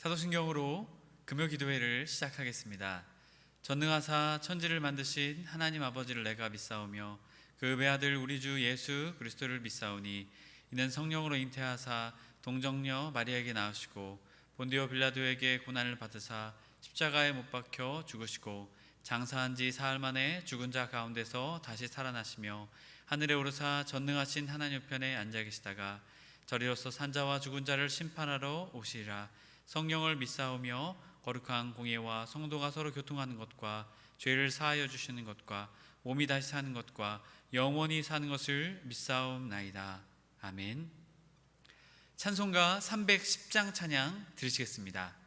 사도신경으로 금요 기도회를 시작하겠습니다. 전능하사 천지를 만드신 하나님 아버지를 내가 믿사오며 그 외아들 우리 주 예수 그리스도를 믿사오니 이는 성령으로 잉태하사 동정녀 마리아에게 낳으시고 본디오 빌라도에게 고난을 받으사 십자가에 못 박혀 죽으시고 장사한 지 사흘 만에 죽은 자 가운데서 다시 살아나시며 하늘에 오르사 전능하신 하나님 우편에 앉아 계시다가 저리로서 산자와 죽은 자를 심판하러 오시리라. 성령을 믿사오며 거룩한 공예와 성도가 서로 교통하는 것과 죄를 사하여 주시는 것과 몸이 다시 사는 것과 영원히 사는 것을 믿사옵나이다. 아멘. 찬송가 310장 찬양 들으시겠습니다.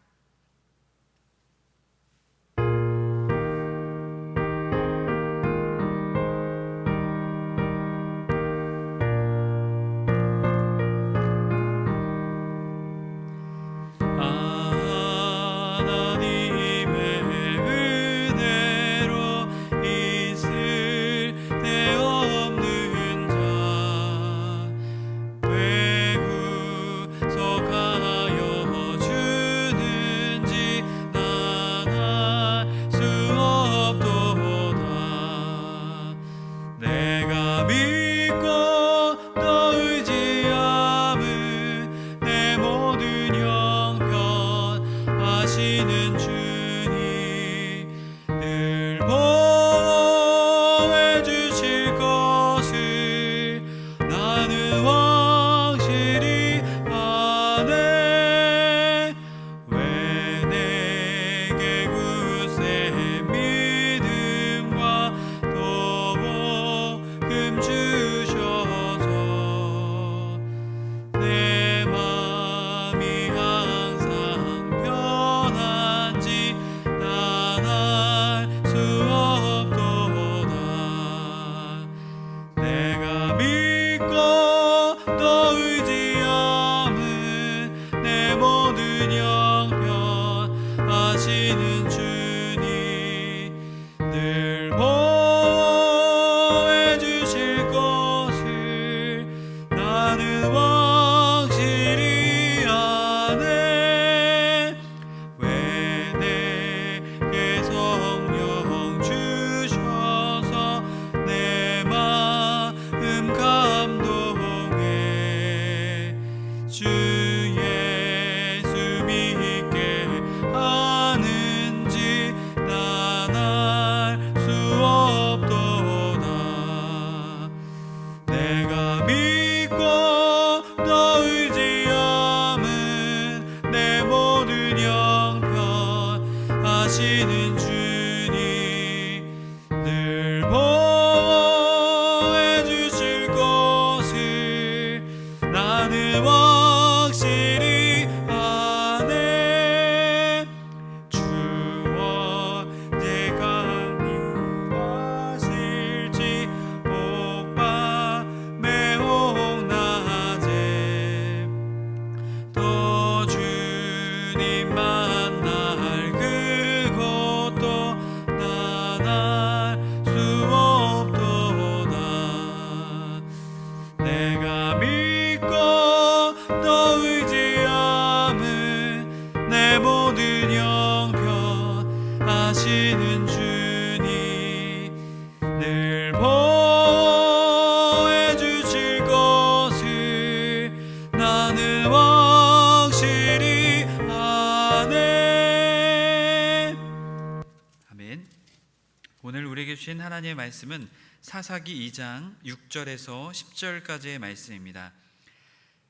오늘 우리에게 주신 하나님의 말씀은 사사기 2장 6절에서 10절까지의 말씀입니다.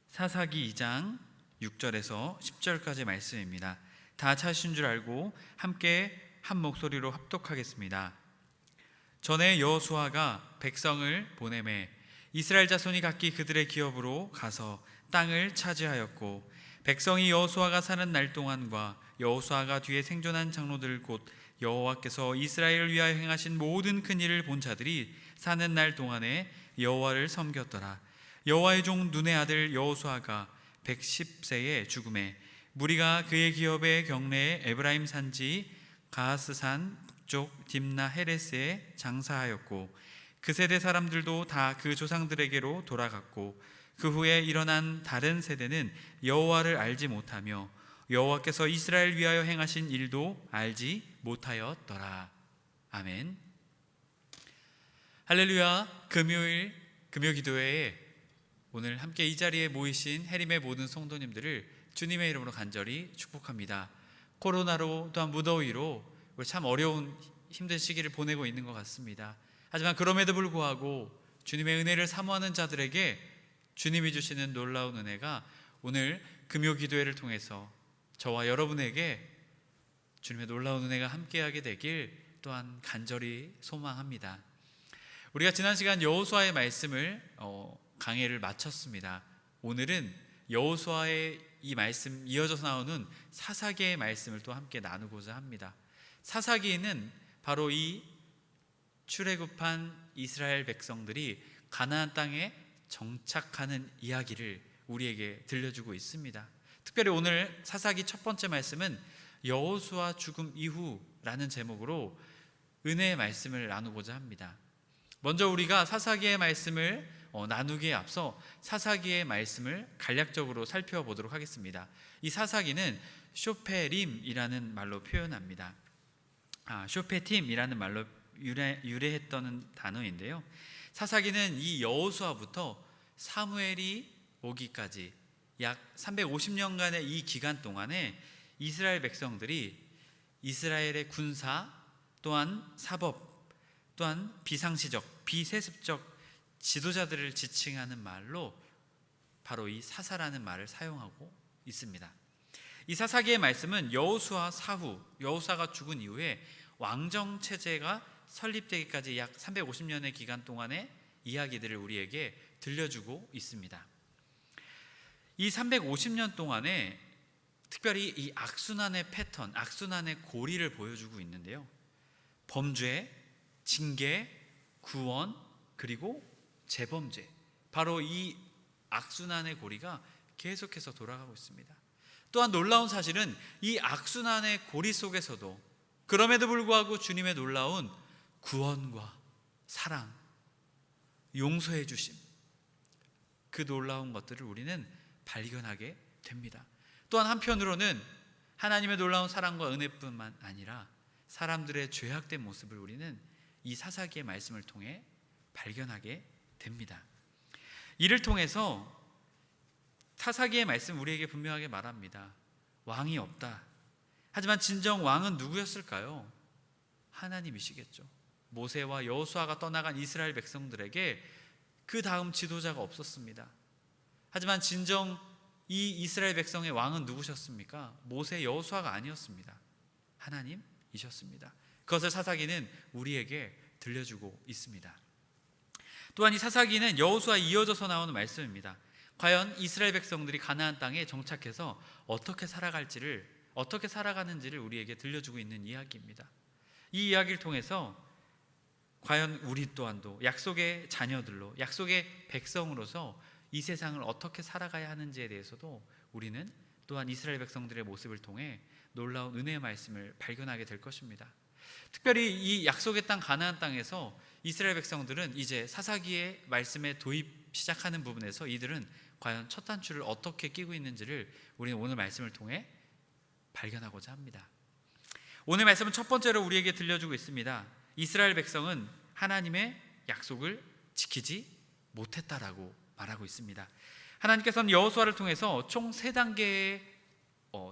사사기 2장 6절에서 10절까지의 말씀입니다. 다 찾으신 줄 알고 함께 한 목소리로 합독하겠습니다. 전에 여호수아가 백성을 보내매 이스라엘 자손이 각기 그들의 기업으로 가서 땅을 차지하였고 백성이 여호수아가 사는 날 동안과 여호수아가 뒤에 생존한 장로들 곧 여호와께서 이스라엘을 위하여 행하신 모든 큰 일을 본 자들이 사는 날 동안에 여호와를 섬겼더라. 여호와의 종 눈의 아들 여호수아가 110세에 죽음에 무리가 그의 기업의 경내에 에브라임 산지 가하스산 북쪽 딥나 헤레스에 장사하였고 그 세대 사람들도 다 그 조상들에게로 돌아갔고 그 후에 일어난 다른 세대는 여호와를 알지 못하며 여호와께서 이스라엘 위하여 행하신 일도 알지 못하였더라. 아멘. 할렐루야. 금요 기도회에 오늘 함께 이 자리에 모이신 해림의 모든 성도님들을 주님의 이름으로 간절히 축복합니다. 코로나로 또한 무더위로 우리 참 어려운 힘든 시기를 보내고 있는 것 같습니다. 하지만 그럼에도 불구하고 주님의 은혜를 사모하는 자들에게 주님이 주시는 놀라운 은혜가 오늘 금요 기도회를 통해서 저와 여러분에게 주님의 놀라운 은혜가 함께하게 되길 또한 간절히 소망합니다. 우리가 지난 시간 여호수아의 말씀을 강해를 마쳤습니다. 오늘은 여호수아의 이 말씀 이어져서 나오는 사사기의 말씀을 또 함께 나누고자 합니다. 사사기는 바로 이 출애굽한 이스라엘 백성들이 가나안 땅에 정착하는 이야기를 우리에게 들려주고 있습니다. 특별히 오늘 사사기 첫 번째 말씀은 여호수아 죽음 이후라는 제목으로 은혜의 말씀을 나누고자 합니다. 먼저 우리가 사사기의 말씀을 나누기에 앞서 사사기의 말씀을 간략적으로 살펴보도록 하겠습니다. 이 사사기는 쇼페림이라는 말로 표현합니다. 쇼페팀이라는 말로 유래했던 단어인데요. 사사기는 이 여호수아부터 사무엘이 오기까지 약 350년간의 이 기간 동안에 이스라엘 백성들이 이스라엘의 군사 또한 사법 또한 비상시적 비세습적 지도자들을 지칭하는 말로 바로 이 사사라는 말을 사용하고 있습니다. 이 사사기의 말씀은 여호수아 사후, 여호수아가 죽은 이후에 왕정 체제가 설립되기까지 약 350년의 기간 동안의 이야기들을 우리에게 들려주고 있습니다. 이 350년 동안에 특별히 이 악순환의 패턴, 악순환의 고리를 보여주고 있는데요. 범죄, 징계, 구원, 그리고 재범죄, 바로 이 악순환의 고리가 계속해서 돌아가고 있습니다. 또한 놀라운 사실은 이 악순환의 고리 속에서도 그럼에도 불구하고 주님의 놀라운 구원과 사랑, 용서해 주심, 그 놀라운 것들을 우리는 발견하게 됩니다. 또한 한편으로는 하나님의 놀라운 사랑과 은혜뿐만 아니라 사람들의 죄악된 모습을 우리는 이 사사기의 말씀을 통해 발견하게 됩니다. 이를 통해서 사사기의 말씀 우리에게 분명하게 말합니다. 왕이 없다. 하지만 진정 왕은 누구였을까요? 하나님이시겠죠. 모세와 여호수아가 떠나간 이스라엘 백성들에게 그 다음 지도자가 없었습니다. 하지만 진정 이 이스라엘 백성의 왕은 누구셨습니까? 모세, 여호수아가 아니었습니다. 하나님이셨습니다. 그것을 사사기는 우리에게 들려주고 있습니다. 또한 이 사사기는 여호수아에 이어져서 나오는 말씀입니다. 과연 이스라엘 백성들이 가나안 땅에 정착해서 어떻게 살아가는지를 우리에게 들려주고 있는 이야기입니다. 이 이야기를 통해서 과연 우리 또한도 약속의 자녀들로, 약속의 백성으로서 이 세상을 어떻게 살아가야 하는지에 대해서도 우리는 또한 이스라엘 백성들의 모습을 통해 놀라운 은혜의 말씀을 발견하게 될 것입니다. 특별히 이 약속의 땅 가나안 땅에서 이스라엘 백성들은 이제 사사기의 말씀에 도입 시작하는 부분에서 이들은 과연 첫 단추를 어떻게 끼고 있는지를 우리는 오늘 말씀을 통해 발견하고자 합니다. 오늘 말씀은 첫 번째로 우리에게 들려주고 있습니다. 이스라엘 백성은 하나님의 약속을 지키지 못했다라고 말하고 있습니다. 하나님께서는 여호수아를 통해서 총 3단계의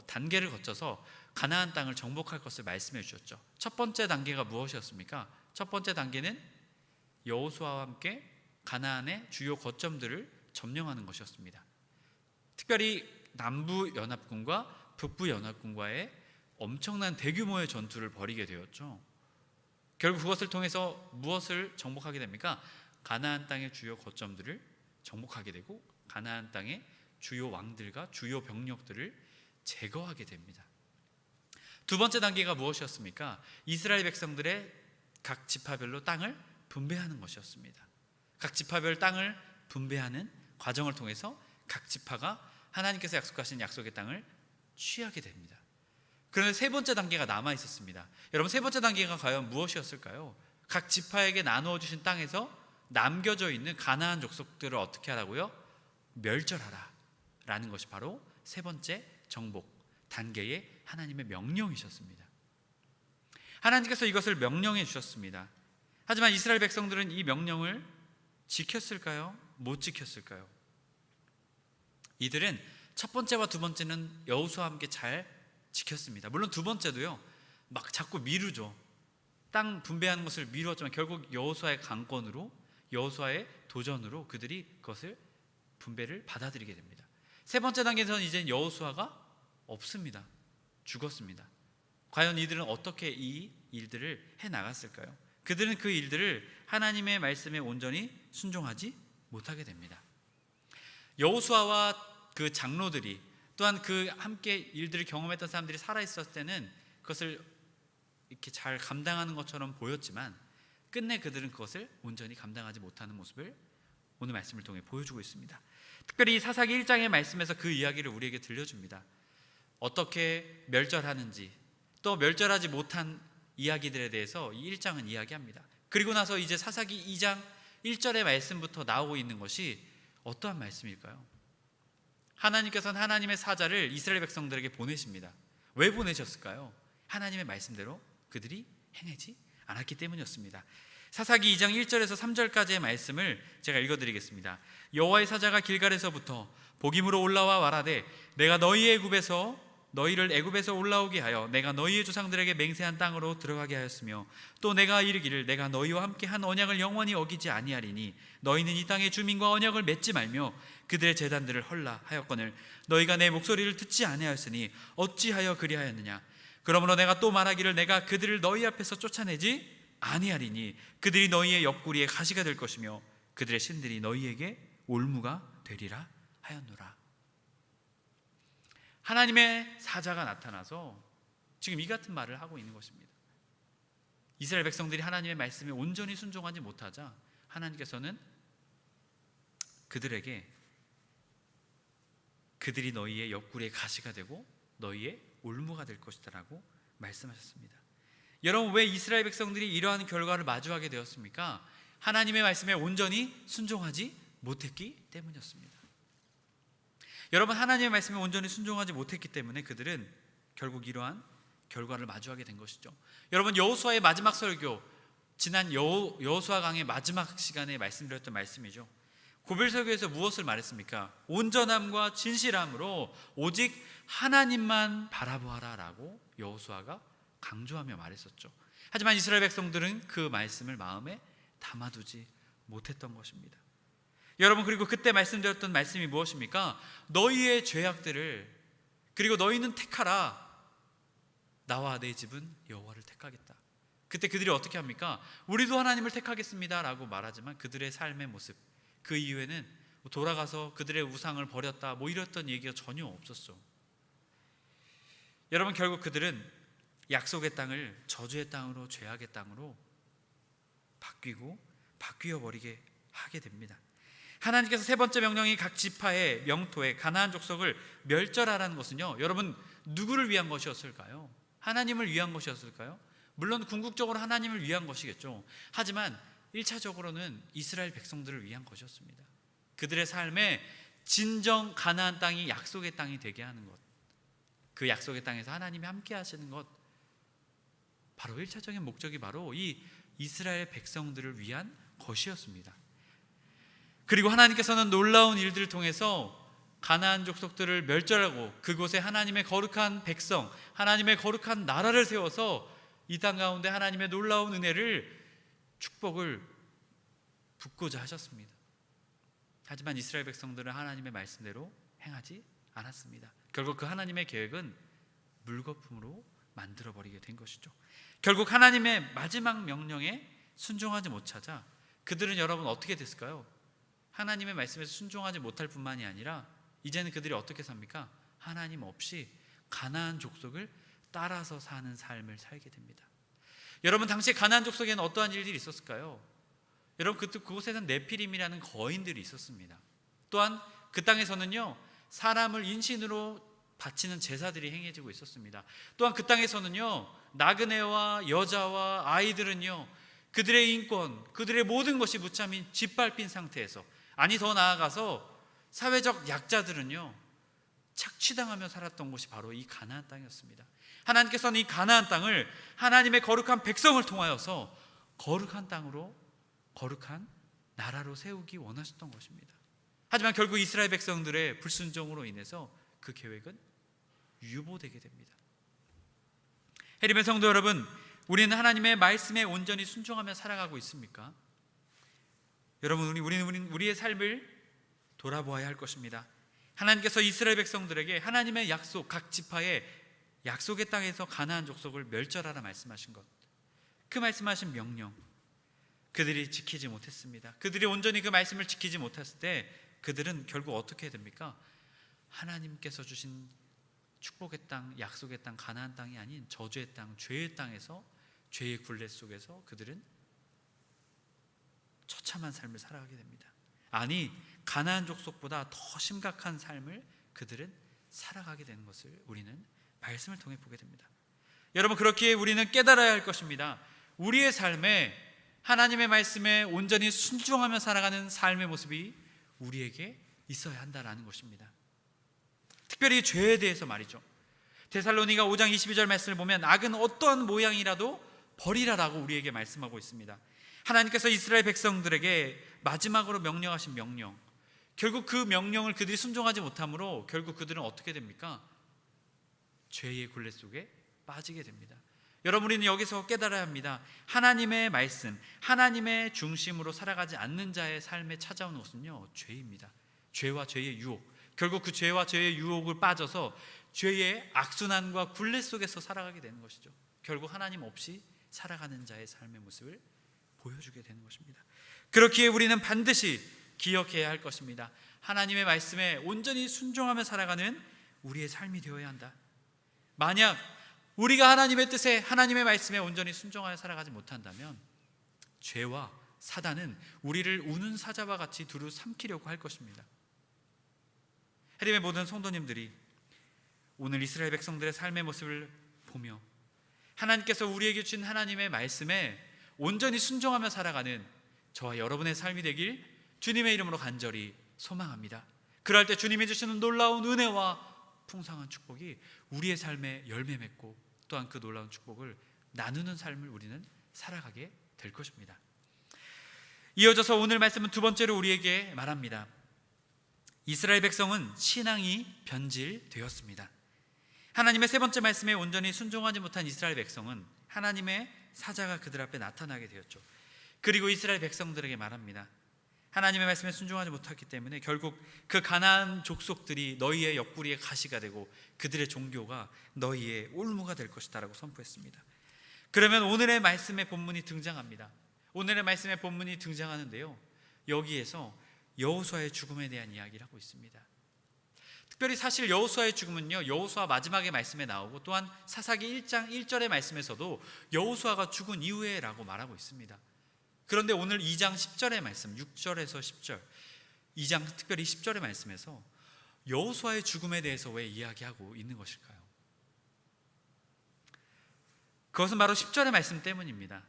단계를 거쳐서 가나안 땅을 정복할 것을 말씀해 주셨죠. 첫 번째 단계가 무엇이었습니까? 첫 번째 단계는 여호수아와 함께 가나안의 주요 거점들을 점령하는 것이었습니다. 특별히 남부 연합군과 북부 연합군과의 엄청난 대규모의 전투를 벌이게 되었죠. 결국 그것을 통해서 무엇을 정복하게 됩니까? 가나안 땅의 주요 거점들을 정복하게 되고 가나안 땅의 주요 왕들과 주요 병력들을 제거하게 됩니다. 두 번째 단계가 무엇이었습니까? 이스라엘 백성들의 각 지파별로 땅을 분배하는 것이었습니다. 각 지파별 땅을 분배하는 과정을 통해서 각 지파가 하나님께서 약속하신 약속의 땅을 취하게 됩니다. 그런데 세 번째 단계가 남아 있었습니다. 여러분, 세 번째 단계가 과연 무엇이었을까요? 각 지파에게 나누어 주신 땅에서 남겨져 있는 가나안 족속들을 어떻게 하라고요? 멸절하라 라는 것이 바로 세 번째 정복, 단계의 하나님의 명령이셨습니다. 하나님께서 이것을 명령해 주셨습니다. 하지만 이스라엘 백성들은 이 명령을 지켰을까요? 못 지켰을까요? 이들은 첫 번째와 두 번째는 여호수아와 함께 잘 지켰습니다. 물론 두 번째도요, 막 자꾸 미루죠. 땅 분배하는 것을 미루었지만 결국 여호수아의 강권으로, 여호수아의 도전으로 그들이 그것을 분배를 받아들이게 됩니다. 세 번째 단계에서는 이제 여호수아가 없습니다. 죽었습니다. 과연 이들은 어떻게 이 일들을 해나갔을까요? 그들은 그 일들을 하나님의 말씀에 온전히 순종하지 못하게 됩니다. 여호수아와 그 장로들이, 또한 그 함께 일들을 경험했던 사람들이 살아있었을 때는 그것을 이렇게 잘 감당하는 것처럼 보였지만 끝내 그들은 그것을 온전히 감당하지 못하는 모습을 오늘 말씀을 통해 보여주고 있습니다. 특별히 이 사사기 1장의 말씀에서 그 이야기를 우리에게 들려줍니다. 어떻게 멸절하는지, 또 멸절하지 못한 이야기들에 대해서 이 1장은 이야기합니다. 그리고 나서 이제 사사기 2장 1절의 말씀부터 나오고 있는 것이 어떠한 말씀일까요? 하나님께서는 하나님의 사자를 이스라엘 백성들에게 보내십니다. 왜 보내셨을까요? 하나님의 말씀대로 그들이 행하지 않았기 때문이었습니다. 사사기 2장 1절에서 3절까지의 말씀을 제가 읽어드리겠습니다. 여호와의 사자가 길갈에서부터 복임으로 올라와 말하되 내가 너희를 애굽에서 올라오게 하여 내가 너희의 조상들에게 맹세한 땅으로 들어가게 하였으며 또 내가 이르기를 내가 너희와 함께 한 언약을 영원히 어기지 아니하리니 너희는 이 땅의 주민과 언약을 맺지 말며 그들의 제단들을 헐라 하였거늘 너희가 내 목소리를 듣지 아니하였으니 어찌하여 그리하였느냐. 그러므로 내가 또 말하기를 내가 그들을 너희 앞에서 쫓아내지 아니하리니 그들이 너희의 옆구리에 가시가 될 것이며 그들의 신들이 너희에게 올무가 되리라 하였노라. 하나님의 사자가 나타나서 지금 이 같은 말을 하고 있는 것입니다. 이스라엘 백성들이 하나님의 말씀에 온전히 순종하지 못하자 하나님께서는 그들에게 그들이 너희의 옆구리에 가시가 되고 너희의 올무가 될 것이다 라고 말씀하셨습니다. 여러분, 왜 이스라엘 백성들이 이러한 결과를 마주하게 되었습니까? 하나님의 말씀에 온전히 순종하지 못했기 때문이었습니다. 여러분, 하나님의 말씀에 온전히 순종하지 못했기 때문에 그들은 결국 이러한 결과를 마주하게 된 것이죠. 여러분, 여호수아의 마지막 설교, 지난 여호수아 강의 마지막 시간에 말씀드렸던 말씀이죠. 고별 설교에서 무엇을 말했습니까? 온전함과 진실함으로 오직 하나님만 바라보아라 라고 여호수아가 강조하며 말했었죠. 하지만 이스라엘 백성들은 그 말씀을 마음에 담아두지 못했던 것입니다. 여러분, 그리고 그때 말씀드렸던 말씀이 무엇입니까? 너희의 죄악들을, 그리고 너희는 택하라. 나와 내 집은 여호와를 택하겠다. 그때 그들이 어떻게 합니까? 우리도 하나님을 택하겠습니다 라고 말하지만 그들의 삶의 모습, 그 이후에는 돌아가서 그들의 우상을 버렸다 이랬던 얘기가 전혀 없었죠. 여러분, 결국 그들은 약속의 땅을 저주의 땅으로, 죄악의 땅으로 바뀌어 버리게 하게 됩니다. 하나님께서 세 번째 명령이 각 지파의 명토에 가나안 족속을 멸절하라는 것은요, 여러분, 누구를 위한 것이었을까요? 하나님을 위한 것이었을까요? 물론 궁극적으로 하나님을 위한 것이겠죠. 하지만 1차적으로는 이스라엘 백성들을 위한 것이었습니다. 그들의 삶에 진정 가나안 땅이 약속의 땅이 되게 하는 것, 그 약속의 땅에서 하나님이 함께 하시는 것, 바로 1차적인 목적이 바로 이 이스라엘 백성들을 위한 것이었습니다. 그리고 하나님께서는 놀라운 일들을 통해서 가나안 족속들을 멸절하고 그곳에 하나님의 거룩한 백성, 하나님의 거룩한 나라를 세워서 이 땅 가운데 하나님의 놀라운 은혜를, 축복을 붓고자 하셨습니다. 하지만 이스라엘 백성들은 하나님의 말씀대로 행하지 않았습니다. 결국 그 하나님의 계획은 물거품으로 만들어버리게 된 것이죠. 결국 하나님의 마지막 명령에 순종하지 못하자 그들은, 여러분, 어떻게 됐을까요? 하나님의 말씀에서 순종하지 못할 뿐만이 아니라 이제는 그들이 어떻게 삽니까? 하나님 없이 가나안 족속을 따라서 사는 삶을 살게 됩니다. 여러분, 당시 가나안 족속에는 어떠한 일들이 있었을까요? 여러분, 그곳에는 네피림이라는 거인들이 있었습니다. 또한 그 땅에서는요, 사람을 인신으로 바치는 제사들이 행해지고 있었습니다. 또한 그 땅에서는요, 나그네와 여자와 아이들은요, 그들의 인권, 그들의 모든 것이 무참히 짓밟힌 상태에서, 아니 더 나아가서 사회적 약자들은요, 착취당하며 살았던 곳이 바로 이 가나안 땅이었습니다. 하나님께서는 이 가나안 땅을 하나님의 거룩한 백성을 통하여서 거룩한 땅으로, 거룩한 나라로 세우기 원하셨던 것입니다. 하지만 결국 이스라엘 백성들의 불순종으로 인해서 그 계획은 유보되게 됩니다. 해림의 성도 여러분, 우리는 하나님의 말씀에 온전히 순종하며 살아가고 있습니까? 여러분, 우리는 우리의 삶을 돌아보아야 할 것입니다. 하나님께서 이스라엘 백성들에게 하나님의 약속, 각 지파의 약속의 땅에서 가나안 족속을 멸절하라 말씀하신 것, 그 말씀하신 명령, 그들이 지키지 못했습니다. 그들이 온전히 그 말씀을 지키지 못했을 때 그들은 결국 어떻게 됩니까? 하나님께서 주신 축복의 땅, 약속의 땅, 가나안 땅이 아닌 저주의 땅, 죄의 땅에서, 죄의 굴레 속에서 그들은 처참한 삶을 살아가게 됩니다. 아니, 가나안 족속보다 더 심각한 삶을 그들은 살아가게 되는 것을 우리는 말씀을 통해 보게 됩니다. 여러분, 그렇기에 우리는 깨달아야 할 것입니다. 우리의 삶에 하나님의 말씀에 온전히 순종하며 살아가는 삶의 모습이 우리에게 있어야 한다라는 것입니다. 특별히 죄에 대해서 말이죠. 데살로니가 5장 22절 말씀을 보면 악은 어떠한 모양이라도 버리라라고 우리에게 말씀하고 있습니다. 하나님께서 이스라엘 백성들에게 마지막으로 명령하신 명령, 결국 그 명령을 그들이 순종하지 못함으로 결국 그들은 어떻게 됩니까? 죄의 굴레 속에 빠지게 됩니다. 여러분, 우리는 여기서 깨달아야 합니다. 하나님의 말씀, 하나님의 중심으로 살아가지 않는 자의 삶에 찾아오는 것은요, 죄입니다. 죄와 죄의 유혹, 결국 그 죄와 죄의 유혹을 빠져서 죄의 악순환과 굴레 속에서 살아가게 되는 것이죠. 결국 하나님 없이 살아가는 자의 삶의 모습을 보여주게 되는 것입니다. 그렇기에 우리는 반드시 기억해야 할 것입니다. 하나님의 말씀에 온전히 순종하며 살아가는 우리의 삶이 되어야 한다. 만약 우리가 하나님의 뜻에, 하나님의 말씀에 온전히 순종하여 살아가지 못한다면 죄와 사단은 우리를 우는 사자와 같이 두루 삼키려고 할 것입니다. 해림의 모든 성도님들이 오늘 이스라엘 백성들의 삶의 모습을 보며 하나님께서 우리에게 주신 하나님의 말씀에 온전히 순종하며 살아가는 저와 여러분의 삶이 되길 주님의 이름으로 간절히 소망합니다. 그럴 때 주님이 주시는 놀라운 은혜와 풍성한 축복이 우리의 삶에 열매 맺고 또한 그 놀라운 축복을 나누는 삶을 우리는 살아가게 될 것입니다. 이어져서 오늘 말씀은 두 번째로 우리에게 말합니다. 이스라엘 백성은 신앙이 변질되었습니다. 하나님의 세 번째 말씀에 온전히 순종하지 못한 이스라엘 백성은 하나님의 사자가 그들 앞에 나타나게 되었죠. 그리고 이스라엘 백성들에게 말합니다. 하나님의 말씀에 순종하지 못했기 때문에 결국 그 가나안 족속들이 너희의 옆구리에 가시가 되고 그들의 종교가 너희의 올무가 될 것이다 라고 선포했습니다. 그러면 오늘의 말씀의 본문이 등장합니다. 오늘의 말씀의 본문이 등장하는데요, 여기에서 여호수아의 죽음에 대한 이야기를 하고 있습니다. 특별히 사실 여호수아의 죽음은요, 여호수아 마지막의 말씀에 나오고 또한 사사기 1장 1절의 말씀에서도 여호수아가 죽은 이후에 라고 말하고 있습니다. 그런데 오늘 2장 10절의 말씀, 6절에서 10절, 2장 특별히 10절의 말씀에서 여호수아의 죽음에 대해서 왜 이야기하고 있는 것일까요? 그것은 바로 10절의 말씀 때문입니다.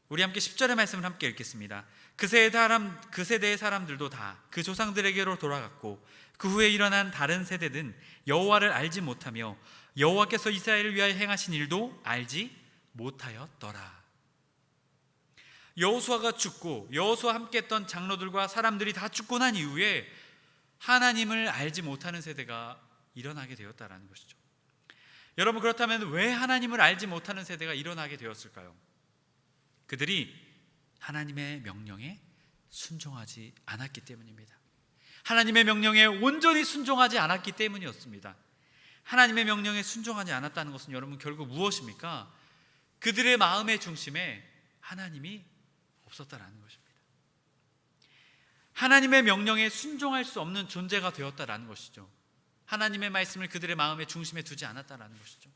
우리 함께 10절의 말씀을 함께 읽겠습니다. 그 세대의 사람들도 다 그 조상들에게로 돌아갔고 그 후에 일어난 다른 세대는 여호와를 알지 못하며 여호와께서 이스라엘을 위하여 행하신 일도 알지 못하였더라. 여호수아가 죽고 여호수아와 함께했던 장로들과 사람들이 다 죽고 난 이후에 하나님을 알지 못하는 세대가 일어나게 되었다라는 것이죠. 여러분, 그렇다면 왜 하나님을 알지 못하는 세대가 일어나게 되었을까요? 그들이 하나님의 명령에 순종하지 않았기 때문입니다. 하나님의 명령에 온전히 순종하지 않았기 때문이었습니다. 하나님의 명령에 순종하지 않았다는 것은 여러분 결국 무엇입니까? 그들의 마음의 중심에 하나님이 없었다라는 것입니다. 하나님의 명령에 순종할 수 없는 존재가 되었다라는 것이죠. 하나님의 말씀을 그들의 마음의 중심에 두지 않았다라는 것이죠.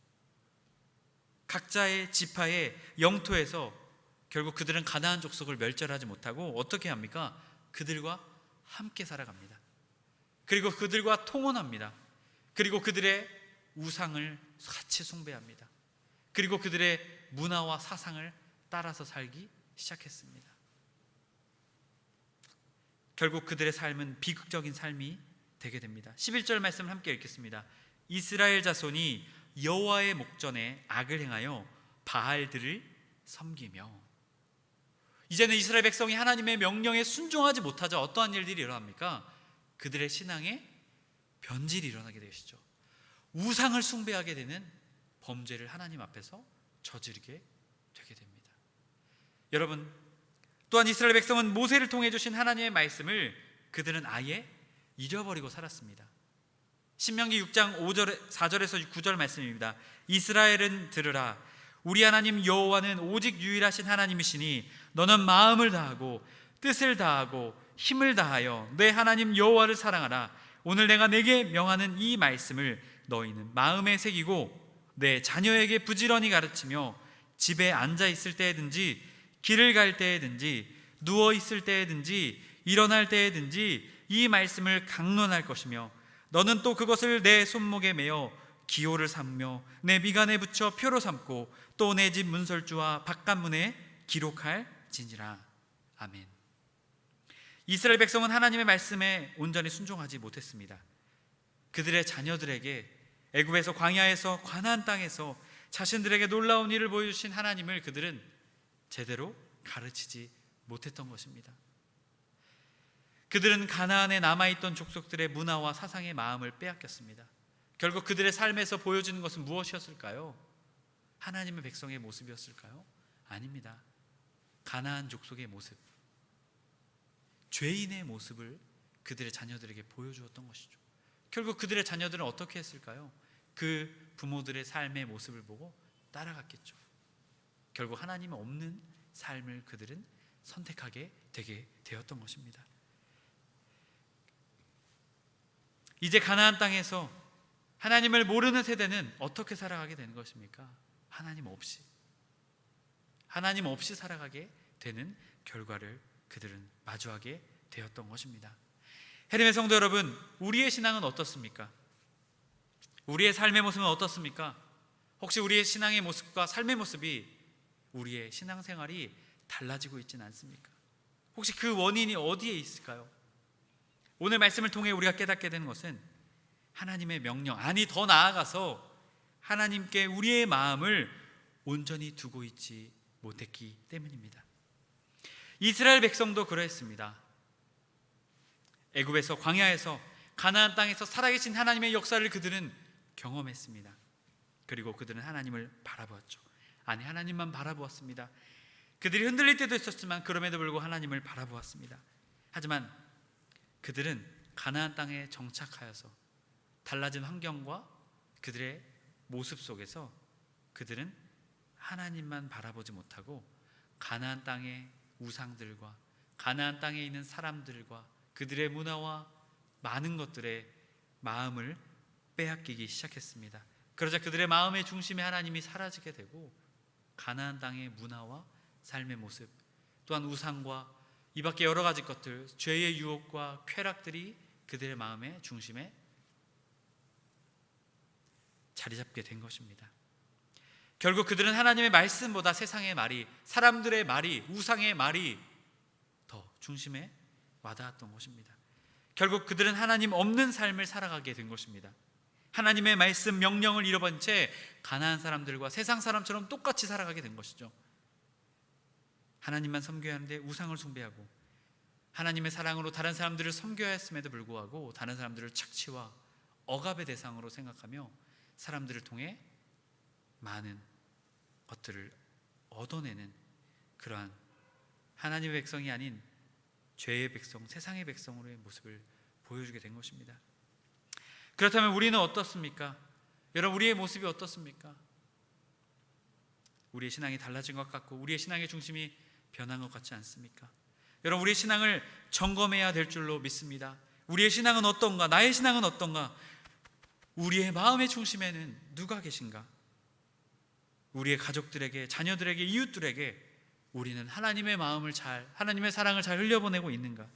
각자의 지파의 영토에서 결국 그들은 가나안 족속을 멸절하지 못하고 어떻게 합니까? 그들과 함께 살아갑니다. 그리고 그들과 통혼합니다. 그리고 그들의 우상을 같이 숭배합니다. 그리고 그들의 문화와 사상을 따라서 살기 시작했습니다. 결국 그들의 삶은 비극적인 삶이 되게 됩니다. 11절 말씀을 함께 읽겠습니다. 이스라엘 자손이 여호와의 목전에 악을 행하여 바알들을 섬기며. 이제는 이스라엘 백성이 하나님의 명령에 순종하지 못하자 어떠한 일들이 일어납니까? 그들의 신앙에 변질이 일어나게 되시죠. 우상을 숭배하게 되는 범죄를 하나님 앞에서 저지르게 되게 됩니다. 여러분, 또한 이스라엘 백성은 모세를 통해 주신 하나님의 말씀을 그들은 아예 잃어버리고 살았습니다. 신명기 6장 4절에서 9절 말씀입니다. 이스라엘은 들으라. 우리 하나님 여호와는 오직 유일하신 하나님이시니 너는 마음을 다하고 뜻을 다하고 힘을 다하여 내 하나님 여호와를 사랑하라. 오늘 내가 내게 명하는 이 말씀을 너희는 마음에 새기고 내 자녀에게 부지런히 가르치며 집에 앉아 있을 때든지 길을 갈 때든지 누워 있을 때든지 일어날 때든지 이 말씀을 강론할 것이며 너는 또 그것을 내 손목에 매어 기호를 삼며 내 미간에 붙여 표로 삼고 또 내 집 문설주와 바깥문에 기록할지니라. 아멘. 이스라엘 백성은 하나님의 말씀에 온전히 순종하지 못했습니다. 그들의 자녀들에게 애굽에서 광야에서 가나안 땅에서 자신들에게 놀라운 일을 보여주신 하나님을 그들은 제대로 가르치지 못했던 것입니다. 그들은 가나안에 남아있던 족속들의 문화와 사상의 마음을 빼앗겼습니다. 결국 그들의 삶에서 보여지는 것은 무엇이었을까요? 하나님의 백성의 모습이었을까요? 아닙니다. 가나안 족속의 모습, 죄인의 모습을 그들의 자녀들에게 보여주었던 것이죠. 결국 그들의 자녀들은 어떻게 했을까요? 그 부모들의 삶의 모습을 보고 따라갔겠죠. 결국 하나님 없는 삶을 그들은 선택하게 되게 되었던 것입니다. 이제 가나안 땅에서 하나님을 모르는 세대는 어떻게 살아가게 되는 것입니까? 하나님 없이 살아가게 되는 결과를 그들은 마주하게 되었던 것입니다. 해림의 성도 여러분, 우리의 신앙은 어떻습니까? 우리의 삶의 모습은 어떻습니까? 혹시 우리의 신앙의 모습과 삶의 모습이 우리의 신앙생활이 달라지고 있지는 않습니까? 혹시 그 원인이 어디에 있을까요? 오늘 말씀을 통해 우리가 깨닫게 되는 것은 하나님의 명령, 아니 더 나아가서 하나님께 우리의 마음을 온전히 두고 있지 못했기 때문입니다. 이스라엘 백성도 그러했습니다. 애굽에서 광야에서 가나안 땅에서 살아계신 하나님의 역사를 그들은 경험했습니다. 그리고 그들은 하나님을 바라보았죠. 아니, 하나님만 바라보았습니다. 그들이 흔들릴 때도 있었지만 그럼에도 불구하고 하나님을 바라보았습니다. 하지만 그들은 가나안 땅에 정착하여서 달라진 환경과 그들의 모습 속에서 그들은 하나님만 바라보지 못하고 가나안 땅의 우상들과 가나안 땅에 있는 사람들과 그들의 문화와 많은 것들의 마음을 빼앗기기 시작했습니다. 그러자 그들의 마음의 중심에 하나님이 사라지게 되고 가나안 땅의 문화와 삶의 모습, 또한 우상과 이 밖에 여러 가지 것들, 죄의 유혹과 쾌락들이 그들의 마음의 중심에 자리 잡게 된 것입니다. 결국 그들은 하나님의 말씀보다 세상의 말이, 사람들의 말이, 우상의 말이 더 중심에 와닿았던 것입니다. 결국 그들은 하나님 없는 삶을 살아가게 된 것입니다. 하나님의 말씀, 명령을 잃어버린 채 가나안 사람들과 세상 사람처럼 똑같이 살아가게 된 것이죠. 하나님만 섬겨야 하는데 우상을 숭배하고 하나님의 사랑으로 다른 사람들을 섬겨야 했음에도 불구하고 다른 사람들을 착취와 억압의 대상으로 생각하며 사람들을 통해 많은 것들을 얻어내는 그러한 하나님의 백성이 아닌 죄의 백성, 세상의 백성으로의 모습을 보여주게 된 것입니다. 그렇다면 우리는 어떻습니까? 여러분, 우리의 모습이 어떻습니까? 우리의 신앙이 달라진 것 같고 우리의 신앙의 중심이 변한 것 같지 않습니까? 여러분, 우리의 신앙을 점검해야 될 줄로 믿습니다. 우리의 신앙은 어떤가? 나의 신앙은 어떤가? 우리의 마음의 중심에는 누가 계신가? 우리의 가족들에게, 자녀들에게, 이웃들에게 우리는 하나님의 마음을 하나님의 사랑을 잘 흘려보내고 있는가?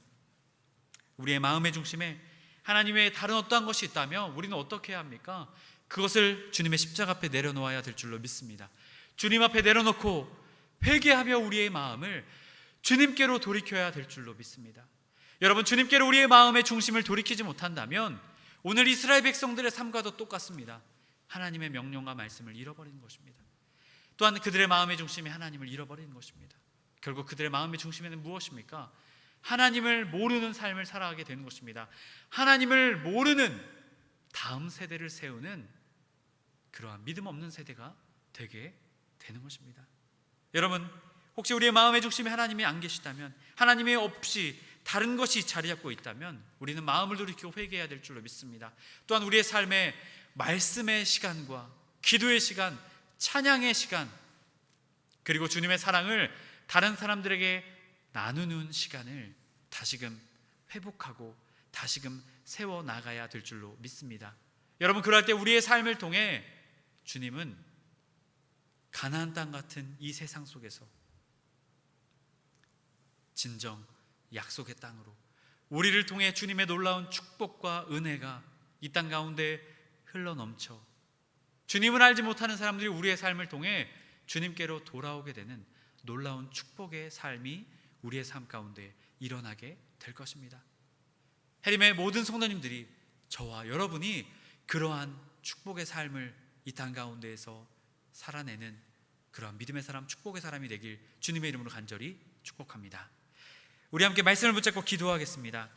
우리의 마음의 중심에 하나님 외에 다른 어떠한 것이 있다면 우리는 어떻게 해야 합니까? 그것을 주님의 십자가 앞에 내려놓아야 될 줄로 믿습니다. 주님 앞에 내려놓고 회개하며 우리의 마음을 주님께로 돌이켜야 될 줄로 믿습니다. 여러분, 주님께로 우리의 마음의 중심을 돌이키지 못한다면 오늘 이스라엘 백성들의 삶과도 똑같습니다. 하나님의 명령과 말씀을 잃어버리는 것입니다. 또한 그들의 마음의 중심이 하나님을 잃어버리는 것입니다. 결국 그들의 마음의 중심에는 무엇입니까? 하나님을 모르는 삶을 살아가게 되는 것입니다. 하나님을 모르는 다음 세대를 세우는 그러한 믿음 없는 세대가 되게 되는 것입니다. 여러분, 혹시 우리의 마음의 중심에 하나님이 안 계시다면, 하나님이 없이 다른 것이 자리 잡고 있다면 우리는 마음을 돌이키고 회개해야 될 줄로 믿습니다. 또한 우리의 삶에 말씀의 시간과 기도의 시간, 찬양의 시간, 그리고 주님의 사랑을 다른 사람들에게 나누는 시간을 다시금 회복하고 다시금 세워나가야 될 줄로 믿습니다. 여러분, 그럴 때 우리의 삶을 통해 주님은 가나안 땅 같은 이 세상 속에서 진정 약속의 땅으로 우리를 통해 주님의 놀라운 축복과 은혜가 이 땅 가운데 흘러넘쳐 주님을 알지 못하는 사람들이 우리의 삶을 통해 주님께로 돌아오게 되는 놀라운 축복의 삶이 우리의 삶 가운데 일어나게 될 것입니다. 해림의 모든 성도님들이, 저와 여러분이 그러한 축복의 삶을 이 땅 가운데에서 살아내는 그러한 믿음의 사람, 축복의 사람이 되길 주님의 이름으로 간절히 축복합니다. 우리 함께 말씀을 붙잡고 기도하겠습니다.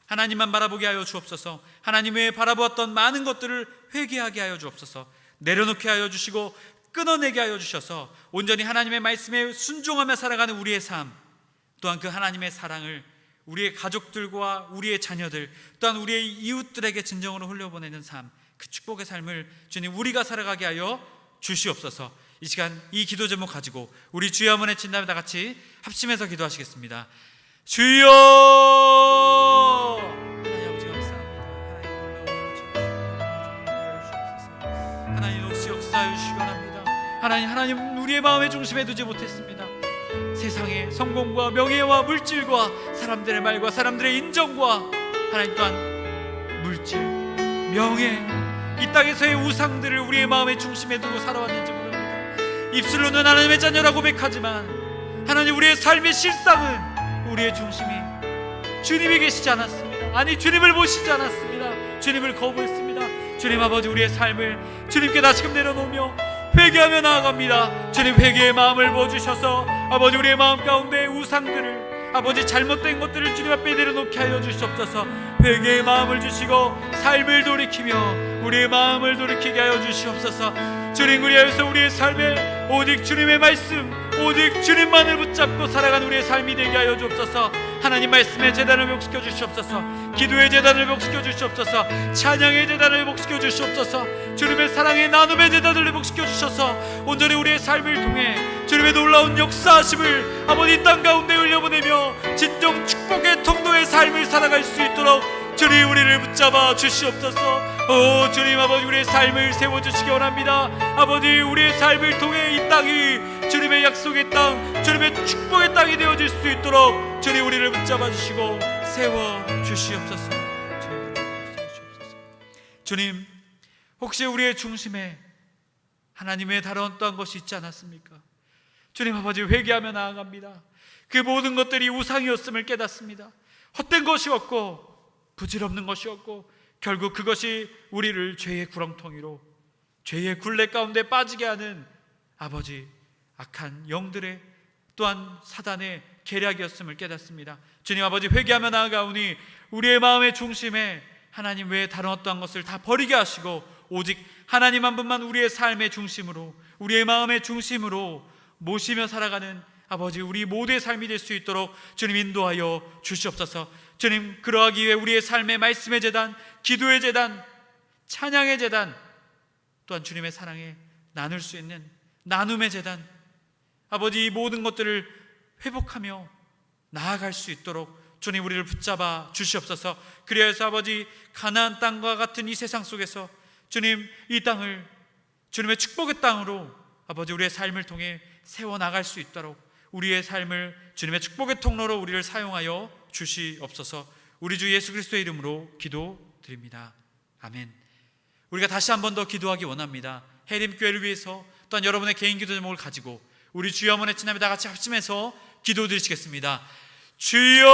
하나님만 바라보게 하여 주옵소서. 하나님 외에 바라보았던 많은 것들을 회개하게 하여 주옵소서. 내려놓게 하여 주시고 끊어내게 하여 주셔서 온전히 하나님의 말씀에 순종하며 살아가는 우리의 삶, 또한 그 하나님의 사랑을 우리의 가족들과 우리의 자녀들, 또한 우리의 이웃들에게 진정으로 흘려보내는 삶, 그 축복의 삶을 주님 우리가 살아가게 하여 주시옵소서. 이 시간 이 기도 제목 가지고 우리 주여 한번 외친다면 다 같이 합심해서 기도하시겠습니다. 주여! 하나님 혹시 역사하여 주시기 원합니다. 하나님 우리의 마음의 중심에 두지 못했습니다. 세상의 성공과 명예와 물질과 사람들의 말과 사람들의 인정과 하나님 또한 물질, 명예, 이 땅에서의 우상들을 우리의 마음의 중심에 두고 살아왔는지 모릅니다. 입술로는 하나님의 자녀라고 고백하지만 하나님 우리의 삶의 실상은 우리의 중심이 주님이 계시지 않았습니다. 아니, 주님을 모시지 않았습니다. 주님을 거부했습니다. 주님 아버지, 우리의 삶을 주님께 다시금 내려놓으며 회개하며 나아갑니다. 주님, 회개의 마음을 부어주셔서 아버지 우리의 마음 가운데 우상들을, 아버지 잘못된 것들을 주님 앞에 내려놓게 하여 주시옵소서. 회개의 마음을 주시고 삶을 돌이키며 우리의 마음을 돌이키게 하여 주시옵소서. 주님, 그리하여서 우리의 삶에 오직 주님의 말씀, 오직 주님만을 붙잡고 살아가는 우리의 삶이 되게 하여 주옵소서. 하나님 말씀의 제단을 회복시켜 주시옵소서. 기도의 제단을 회복시켜 주시옵소서. 찬양의 제단을 회복시켜 주시옵소서. 주님의 사랑의 나눔의 제단을 회복시켜 주셔서 온전히 우리의 삶을 통해 주님의 놀라운 역사하심을 아버지 땅 가운데 흘려보내며 진정 축복의 통로의 삶을 살아갈 수 있도록 주님 우리를 붙잡아 주시옵소서. 오 주님 아버지, 우리의 삶을 세워주시기 원합니다. 아버지, 우리의 삶을 통해 이 땅이 주님의 약속의 땅, 주님의 축복의 땅이 되어질 수 있도록 주님 우리를 붙잡아 주시고 세워주시옵소서. 주님, 혹시 우리의 중심에 하나님의 다른 어떠한 것이 있지 않았습니까? 주님 아버지, 회개하며 나아갑니다. 그 모든 것들이 우상이었음을 깨닫습니다. 헛된 것이었고 부질없는 것이었고 결국 그것이 우리를 죄의 구렁텅이로, 죄의 굴레 가운데 빠지게 하는 아버지 악한 영들의 또한 사단의 계략이었음을 깨닫습니다. 주님 아버지, 회개하며 나아가오니 우리의 마음의 중심에 하나님 외에 다른 어떠한 것을 다 버리게 하시고 오직 하나님 한 분만 우리의 삶의 중심으로, 우리의 마음의 중심으로 모시며 살아가는 아버지 우리 모두의 삶이 될 수 있도록 주님 인도하여 주시옵소서. 주님, 그러하기 위해 우리의 삶의 말씀의 제단, 기도의 제단, 찬양의 제단, 또한 주님의 사랑에 나눌 수 있는 나눔의 제단, 아버지 이 모든 것들을 회복하며 나아갈 수 있도록 주님 우리를 붙잡아 주시옵소서. 그리하여서 아버지 가나안 땅과 같은 이 세상 속에서 주님 이 땅을 주님의 축복의 땅으로 아버지 우리의 삶을 통해 세워나갈 수 있도록 우리의 삶을 주님의 축복의 통로로 우리를 사용하여 주시옵소서. 우리 주 예수 그리스도의 이름으로 기도드립니다. 아멘. 우리가 다시 한 번 더 기도하기 원합니다. 해림교회를 위해서 또한 여러분의 개인 기도 제목을 가지고 우리 주여 한번 외치나며 다 같이 합심해서 기도드리시겠습니다. 주여!